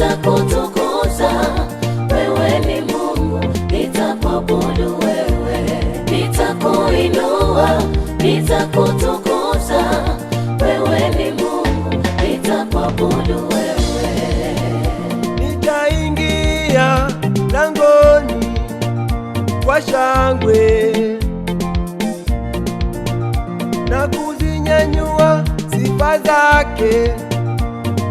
nitakutukuza, wewe ni Mungu, nitakuabudu wewe, nitakuinua, nitakutukuza, wewe ni Mungu, nitakuabudu wewe. Nitaingia langoni kwa shangwe na kuzinyanyua sifa zake.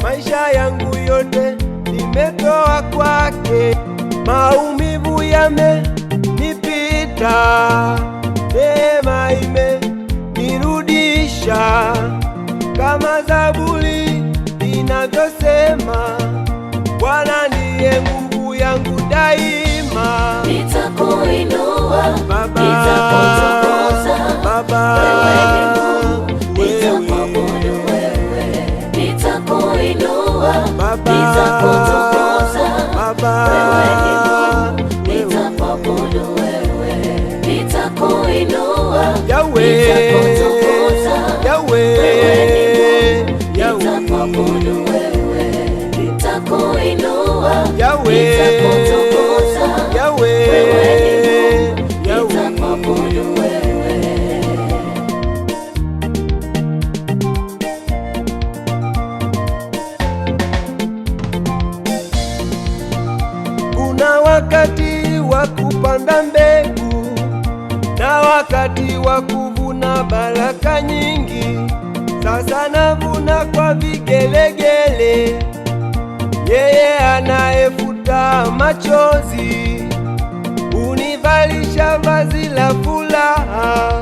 Maisha yangu yote nimetoa kwake, maumivu yamenipita, neema imenirudisha, kama Zaburi inavyosema, Bwana ndiye nguvu yangu daima. Nitakuinua, Baba, nitakutukuza, Baba, wewe ni Mungu, nitakuabudu wewe, nitakuinua, Baba, nitakutukuza, Baba, wewe ni Mungu, nitakuabudu wewe, nitakuinua, Yahweh, nitakutukuza, Yahweh, wewe ni Mungu, Yahweh, nitakuabudu wewe, nitakuinua, Yahweh, nitakutukuza, Yahweh, wewe ni Mungu, Yahweh. nitakuabudu wewe. Kuna wakati wa kupanda mbegu na wakati wa kuvuna baraka nyingi. Sasa navuna kwa vigelegele, yeye anayefuta machozi univalisha vazi la furaha,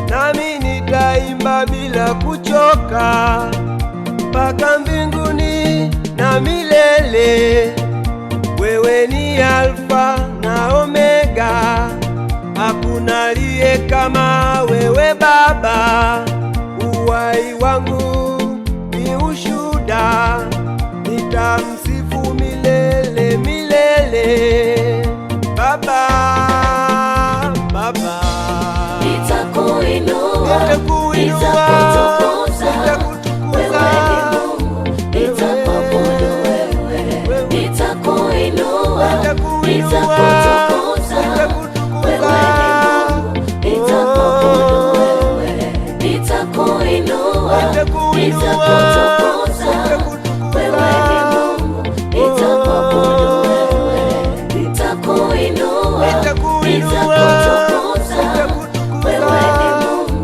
nami nitaimba bila kuchoka mpaka mbinguni na milele. Wewe ni Alfa na Omega, hakuna aliye kama wewe Baba. Uhai wangu ni ushuhuda, nitamsifu milele milele. Baba, Baba, Nitakuinua, nitakuinua, nitakutukuza, wewe ni nitakutukuza, Mungu, nitakuabudu wewe, nitakuinua, nitakutukuza, wewe ni Mungu, nitakuabudu wewe, nitakuinua, nitakutukuza, wewe ni Mungu, nitakuabudu wewe, nitakuinua, nitakutukuza, wewe ni Mungu,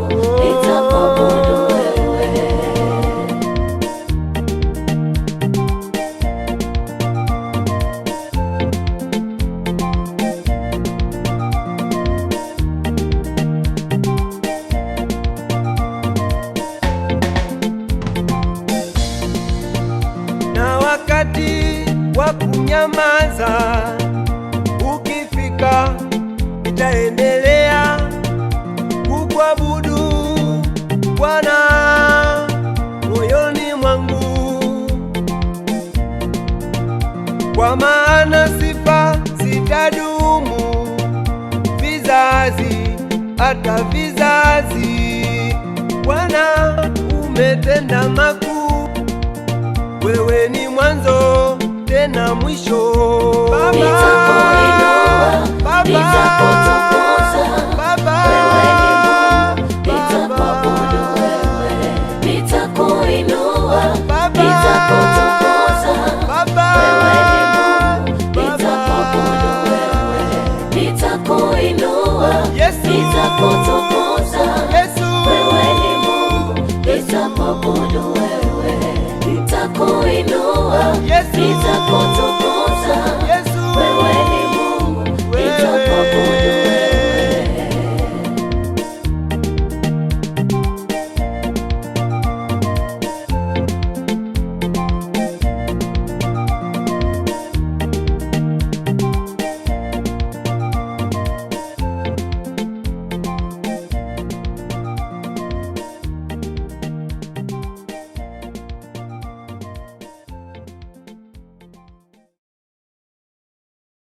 nitakuabudu wewe. Na wakati wa kunyamaza ukifika, nitaendelea kukuabudu Bwana moyoni mwangu, kwa maana sifa zitadumu vizazi hata vizazi. Bwana, umetenda makuu, wewe ni mwanzo tena mwisho. Baba,